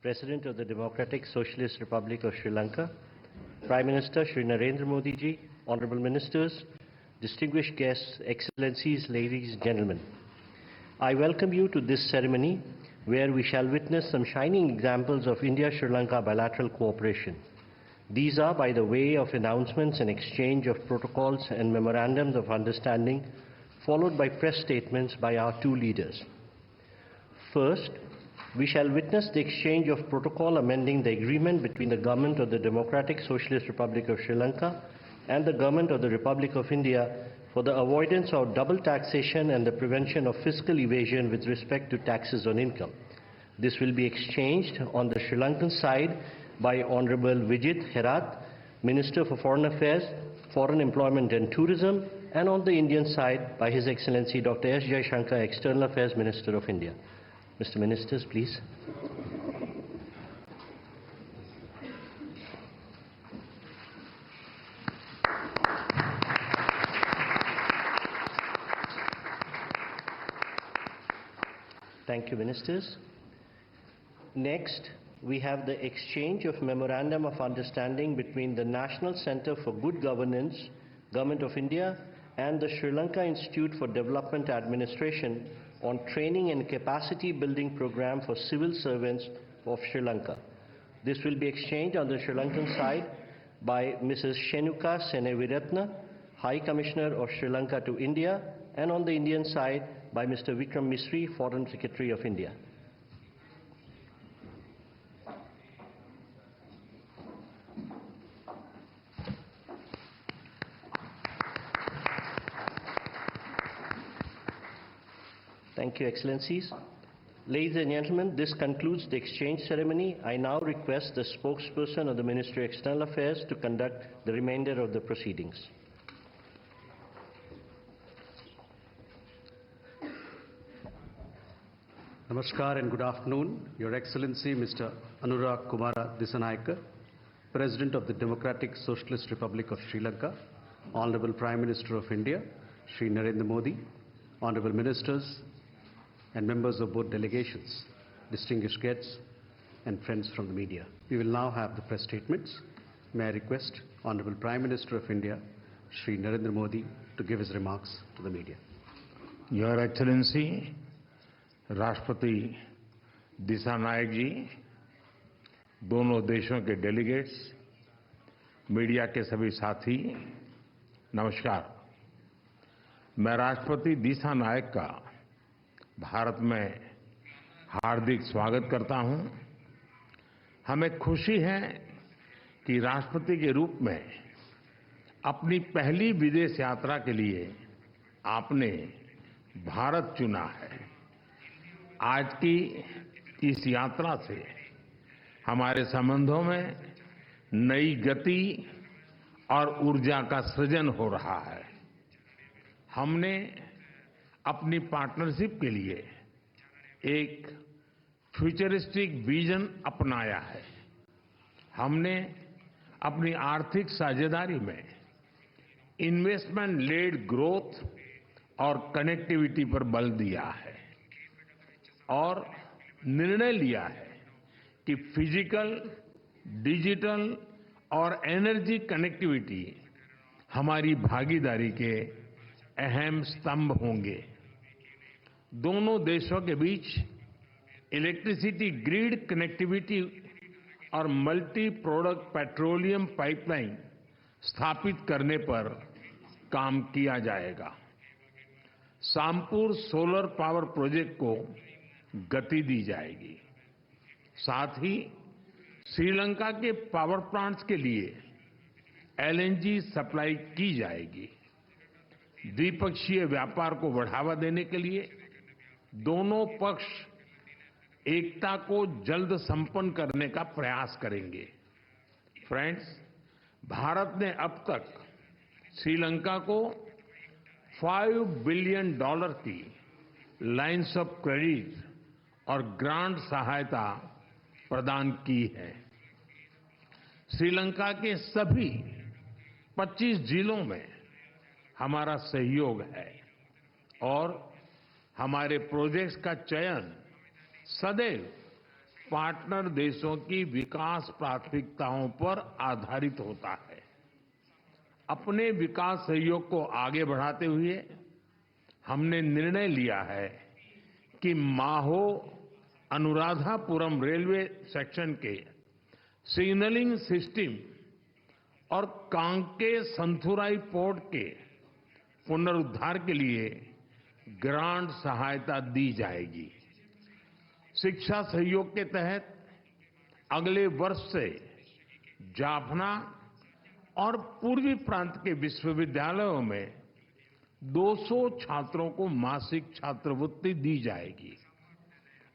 President of the Democratic Socialist Republic of Sri Lanka, Prime Minister Shri Narendra Modi ji, Honorable Ministers, distinguished guests, Excellencies, ladies and gentlemen. I welcome you to this ceremony where we shall witness some shining examples of India-Sri Lanka bilateral cooperation. These are by the way of announcements and exchange of protocols and memorandums of understanding, followed by press statements by our two leaders. First, we shall witness the exchange of protocol amending the agreement between the Government of the Democratic Socialist Republic of Sri Lanka and the Government of the Republic of India for the avoidance of double taxation and the prevention of fiscal evasion with respect to taxes on income. This will be exchanged on the Sri Lankan side by Honorable Vijit Herat, Minister for Foreign Affairs, Foreign Employment and Tourism, and on the Indian side by His Excellency Dr. S. Jaishankar, External Affairs Minister of India. Mr. Ministers, please. Thank you, Ministers. Next, we have the exchange of Memorandum of Understanding between the National Centre for Good Governance, Government of India, and the Sri Lanka Institute for Development Administration on training and capacity building program for civil servants of Sri Lanka. This will be exchanged on the Sri Lankan side by Mrs. Shenuka Seneviratna, High Commissioner of Sri Lanka to India, and on the Indian side by Mr. Vikram Misri, Foreign Secretary of India. Thank you, Excellencies. Ladies and gentlemen, this concludes the exchange ceremony. I now request the spokesperson of the Ministry of External Affairs to conduct the remainder of the proceedings. Namaskar and good afternoon. Your Excellency, Mr. Anura Kumara Disanayaka, President of the Democratic Socialist Republic of Sri Lanka, Honorable Prime Minister of India, Shri Narendra Modi, Honorable Ministers, and members of both delegations, distinguished guests, and friends from the media. We will now have the press statements. May I request Honorable Prime Minister of India, Shri Narendra Modi, to give his remarks to the media. Your Excellency, राष्ट्रपति दिसानायक जी, दोनों देशों के delegates, media के सभी साथी, नमस्कार। मैं राष्ट्रपति दिसानायक का भारत में हार्दिक स्वागत करता हूं। हमें खुशी है कि राष्ट्रपति के रूप में अपनी पहली विदेश यात्रा के लिए आपने भारत चुना है। आज की इस यात्रा से हमारे संबंधों में नई गति और ऊर्जा का सृजन हो रहा है। हमने अपनी पार्टनरशिप के लिए एक फ्यूचरिस्टिक विजन अपनाया है। हमने अपनी आर्थिक साझेदारी में इन्वेस्टमेंट लेड ग्रोथ और कनेक्टिविटी पर बल दिया है और निर्णय लिया है कि फिजिकल, डिजिटल और एनर्जी कनेक्टिविटी हमारी भागीदारी के अहम स्तंभ होंगे। दोनों देशों के बीच इलेक्ट्रिसिटी ग्रिड कनेक्टिविटी और मल्टी प्रोडक्ट पेट्रोलियम पाइपलाइन स्थापित करने पर काम किया जाएगा। सामपुर सोलर पावर प्रोजेक्ट को गति दी जाएगी। साथ ही श्रीलंका के पावर प्लांट्स के लिए एलएनजी सप्लाई की जाएगी। द्विपक्षीय व्यापार को बढ़ावा देने के लिए दोनों पक्ष एकता को जल्द संपन्न करने का प्रयास करेंगे। फ्रेंड्स, भारत ने अब तक श्रीलंका को $5 बिलियन की लाइन्स ऑफ क्रेडिट और ग्रांट सहायता प्रदान की है। श्रीलंका के सभी 25 जिलों में हमारा सहयोग है और हमारे प्रोजेक्ट्स का चयन सदैव पार्टनर देशों की विकास प्राथमिकताओं पर आधारित होता है। अपने विकास सहयोग को आगे बढ़ाते हुए हमने निर्णय लिया है कि माहो अनुराधापुरम रेलवे सेक्शन के सिग्नलिंग सिस्टम और कांके संथुराई पोर्ट के पुनरुद्धार के लिए ग्रांट सहायता दी जाएगी। शिक्षा सहयोग के तहत अगले वर्ष से जाफना और पूर्वी प्रांत के विश्वविद्यालयों में 200 छात्रों को मासिक छात्रवृत्ति दी जाएगी।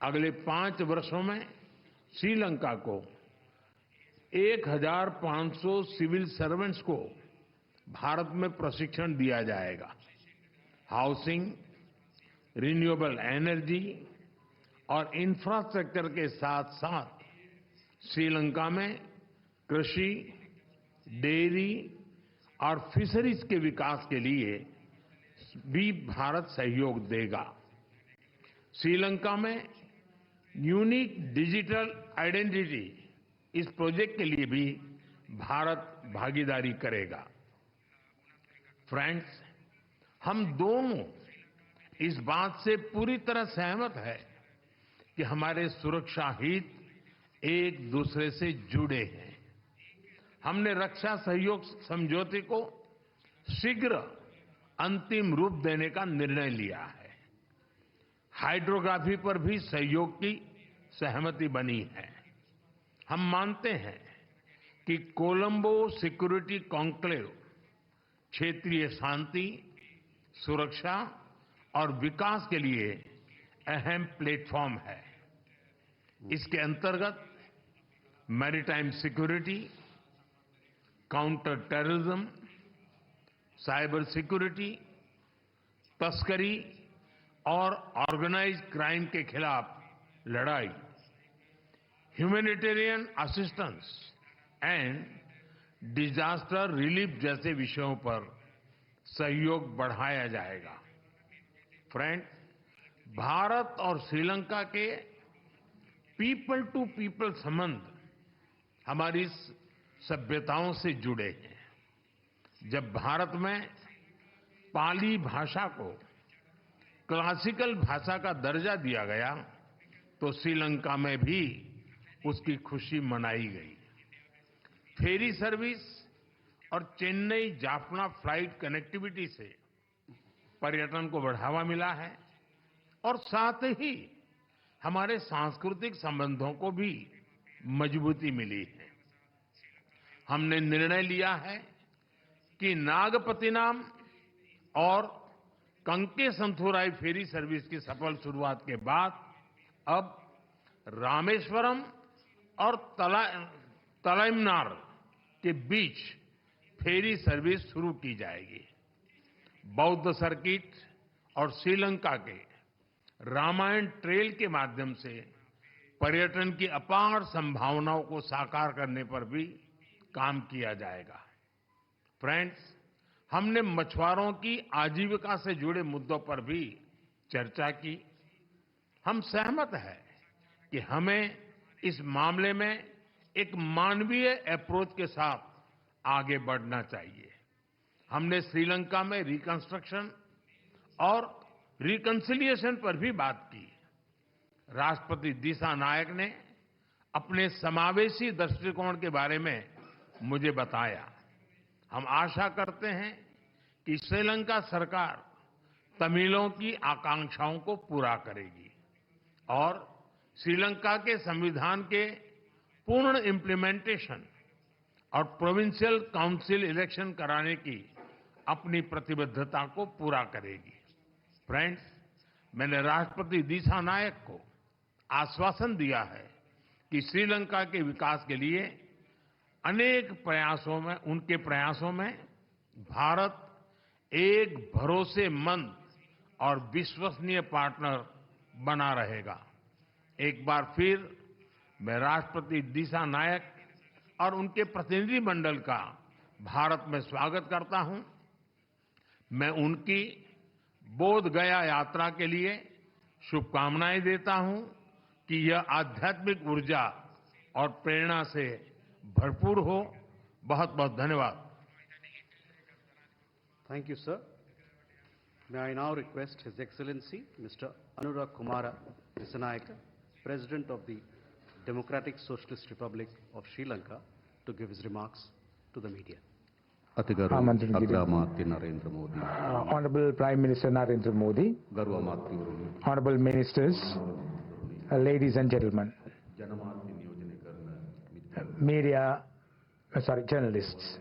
अगले 5 वर्षों में श्रीलंका को 1500 सिविल सर्वेंट्स को भारत में प्रशिक्षण दिया जाएगा। हाउसिंग, रिन्यूएबल एनर्जी और इंफ्रास्ट्रक्चर के साथ साथ श्रीलंका में कृषि, डेयरी और फिशरीज के विकास के लिए भी भारत सहयोग देगा। श्रीलंका में यूनिक डिजिटल आइडेंटिटी इस प्रोजेक्ट के लिए भी भारत भागीदारी करेगा। फ्रेंड्स, हम दोनों इस बात से पूरी तरह सहमत हैं कि हमारे सुरक्षा हित एक दूसरे से जुड़े हैं। हमने रक्षा सहयोग समझौते को शीघ्र अंतिम रूप देने का निर्णय लिया है। हाइड्रोग्राफी पर भी सहयोग की सहमति बनी है। हम मानते हैं कि कोलंबो सिक्योरिटी कॉन्क्लेव क्षेत्रीय शांति, सुरक्षा और विकास के लिए अहम प्लेटफॉर्म है। इसके अंतर्गत maritime security, counter terrorism, cyber security, तस्करी और ऑर्गेनाइज्ड क्राइम के खिलाफ लड़ाई, humanitarian assistance and disaster relief जैसे विषयों पर सहयोग बढ़ाया जाएगा। फ्रेंड, भारत और श्रीलंका के पीपल टू पीपल संबंध हमारी सभ्यताओं से जुड़े हैं। जब भारत में पाली भाषा को क्लासिकल भाषा का दर्जा दिया गया तो श्रीलंका में भी उसकी खुशी मनाई गई। फेरी सर्विस और चेन्नई जाफना फ्लाइट कनेक्टिविटी से पर्यटन को बढ़ावा मिला है और साथ ही हमारे सांस्कृतिक संबंधों को भी मजबूती मिली है। हमने निर्णय लिया है कि नागपतिनाम और कंके संथुराई फेरी सर्विस की सफल शुरुआत के बाद अब रामेश्वरम और तलाइमनार के बीच फेरी सर्विस शुरू की जाएगी। बौद्ध सर्किट और श्रीलंका के रामायण ट्रेल के माध्यम से पर्यटन की अपार संभावनाओं को साकार करने पर भी काम किया जाएगा। फ्रेंड्स, हमने मछुआरों की आजीविका से जुड़े मुद्दों पर भी चर्चा की। हम सहमत हैं कि हमें इस मामले में एक मानवीय अप्रोच के साथ आगे बढ़ना चाहिए। हमने श्रीलंका में रिकंस्ट्रक्शन और रिकंसिलिएशन पर भी बात की। राष्ट्रपति दिसानायक ने अपने समावेशी दृष्टिकोण के बारे में मुझे बताया। हम आशा करते हैं कि श्रीलंका सरकार तमिलों की आकांक्षाओं को पूरा करेगी और श्रीलंका के संविधान के पूर्ण इम्प्लीमेंटेशन और प्रोविंशियल काउंसिल इलेक्शन कराने की अपनी प्रतिबद्धता को पूरा करेगी। फ्रेंड्स, मैंने राष्ट्रपति दिसानायक को आश्वासन दिया है कि श्रीलंका के विकास के लिए उनके प्रयासों में भारत एक भरोसेमंद और विश्वसनीय पार्टनर बना रहेगा। एक बार फिर मैं राष्ट्रपति दिसानायक और उनके प्रतिनिधिमंडल का भारत में स्वागत करता हूं। मैं उनकी बोध गया यात्रा के लिए शुभकामनाएं देता हूं कि यह आध्यात्मिक ऊर्जा और प्रेरणा से भरपूर हो। बहुत बहुत धन्यवाद। Thank you, sir. May I now request His Excellency Mr. Anura Kumara Disanayaka, President of the Democratic Socialist Republic of Sri Lanka, to give his remarks to the media. Honorable Prime Minister Narendra Modi, Honorable Ministers, ladies and gentlemen, journalists.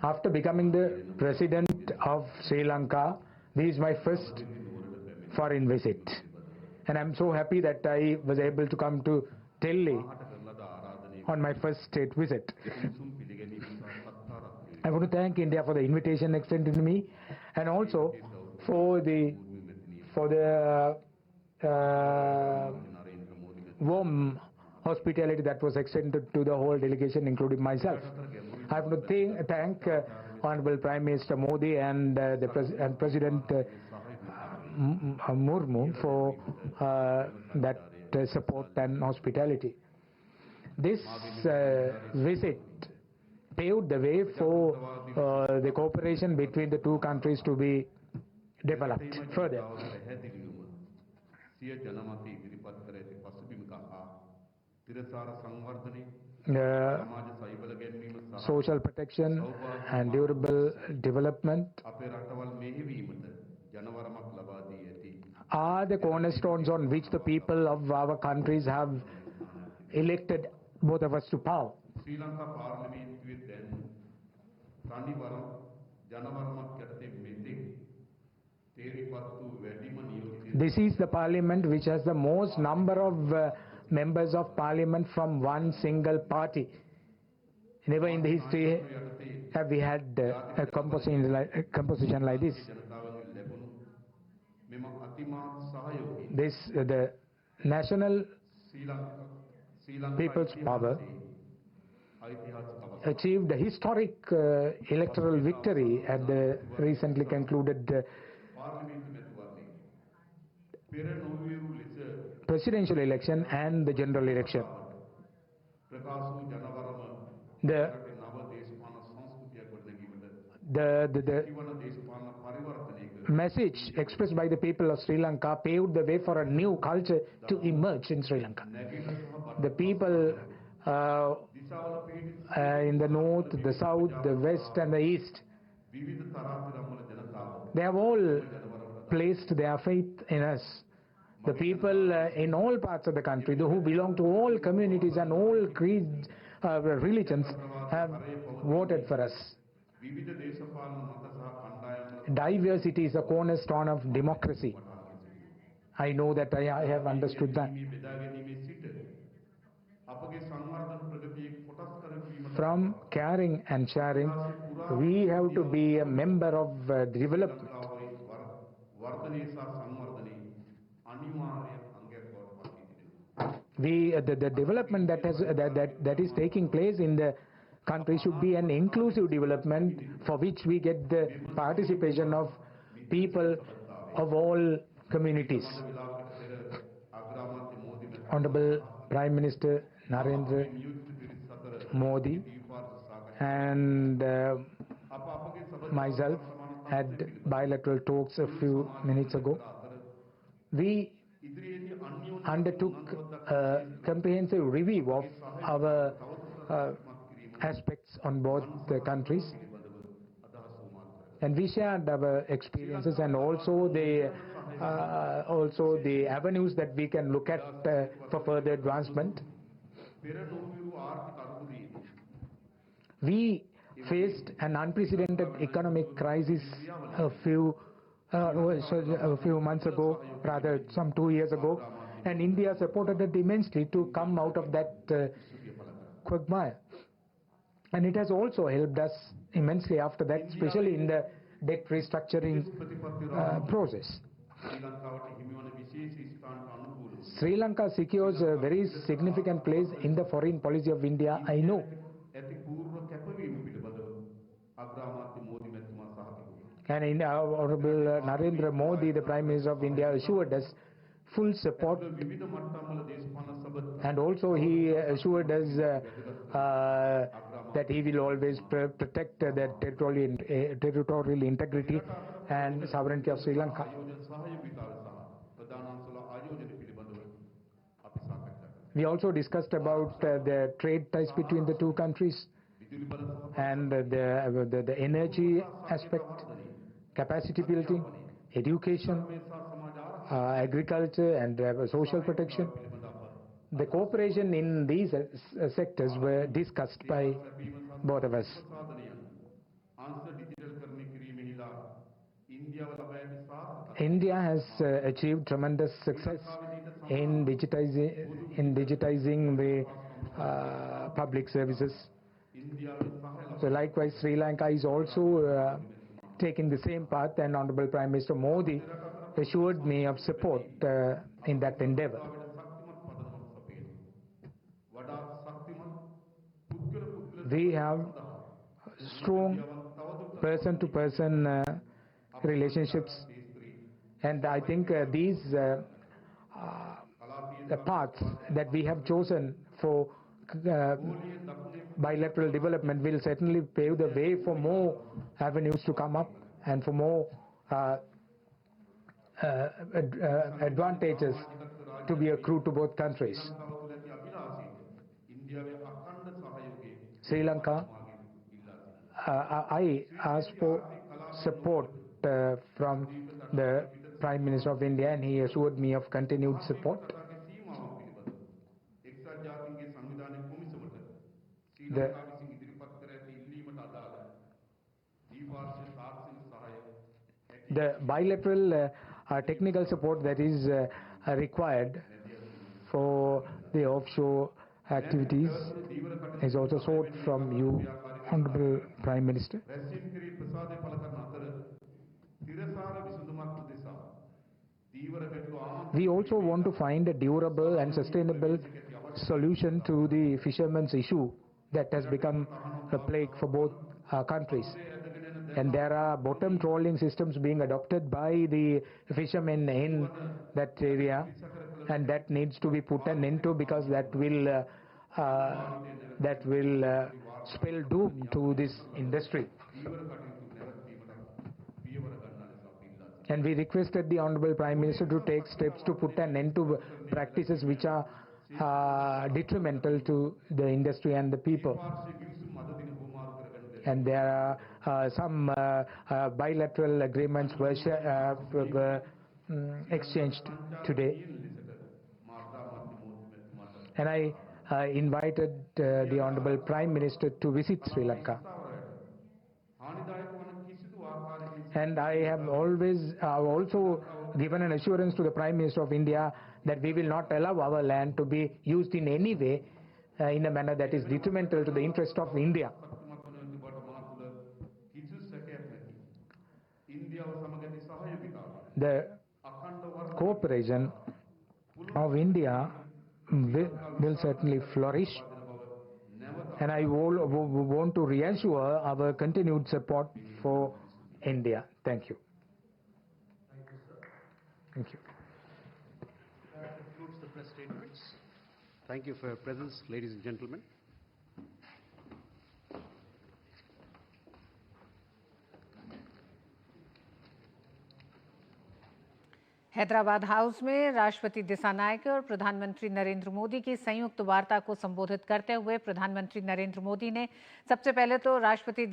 After becoming the President of Sri Lanka, this is my first foreign visit. And I'm so happy that I was able to come to Delhi on my first state visit. I want to thank India for the invitation extended to me, and also for the warm hospitality that was extended to the whole delegation, including myself. I want to thank Honorable Prime Minister Modi and President Murmu for that support and hospitality. This visit paved the way for the cooperation between the two countries to be developed further. Social protection and durable development are the cornerstones on which the people of our countries have elected both of us to power. This is the parliament which has the most number of members of parliament from one single party. Never in the history have we had a composition like this. The National People's Power achieved a historic electoral victory at the recently concluded presidential election and the general election. The message expressed by the people of Sri Lanka paved the way for a new culture to emerge in Sri Lanka. The people in the north, the south, the west and the east, they have all placed their faith in us. The people in all parts of the country, who belong to all communities and all creeds, religions, have voted for us. Diversity is a cornerstone of democracy. I know that I have understood that. From caring and sharing, we have to be a member of development. The development that is taking place in the country should be an inclusive development for which we get the participation of people of all communities. Honorable Prime Minister Narendra Modi and myself had bilateral talks a few minutes ago. We undertook a comprehensive review of our aspects on both the countries, and we shared our experiences and also the avenues that we can look at for further advancement. We faced an unprecedented economic crisis a few months ago, rather some 2 years ago, and India supported it immensely to come out of that quagmire. And it has also helped us immensely after that, especially in the debt restructuring process. Sri Lanka secures a very significant place in the foreign policy of India, I know. And Honorable Narendra Modi, the Prime Minister of India, assured us full support, and also he assured us that he will always protect the territorial integrity and sovereignty of Sri Lanka. We also discussed about the trade ties between the two countries and the energy aspect, capacity building, education, agriculture and social protection. The cooperation in these sectors were discussed by both of us. India has achieved tremendous success in digitizing the public services. So likewise, Sri Lanka is also taking the same path, and Honorable Prime Minister Modi assured me of support in that endeavor. We have strong person-to-person relationships, and I think these the paths that we have chosen for bilateral development will certainly pave the way for more avenues to come up and for more advantages to be accrued to both countries. Sri Lanka, I asked for support from the Prime Minister of India, and he assured me of continued support. The bilateral technical support that is required for the offshore activities is also sought from you, Honorable Prime Minister. We also want to find a durable and sustainable solution to the fishermen's issue that has become a plague for both countries. And there are bottom trawling systems being adopted by the fishermen in that area, and that needs to be put an end to, because that will spell doom to this industry. And we requested the Honorable Prime Minister to take steps to put an end to practices which are detrimental to the industry and the people. And there are some bilateral agreements were exchanged today. And I invited the Honorable Prime Minister to visit Sri Lanka. And I have also given an assurance to the Prime Minister of India that we will not allow our land to be used in any way in a manner that is detrimental to the interest of India. The cooperation of India will certainly flourish, and I want to reassure our continued support for India. Thank you. Thank you. That concludes the press statements. Thank you for your presence, ladies and gentlemen. Hyderabad house में राष्ट्रपति दिसानायके और प्रधानमंत्री नरेंद्र मोदी की संयुक्त वार्ता को संबोधित करते हुए प्रधानमंत्री नरेंद्र मोदी ने सबसे पहले तो राष्ट्रपति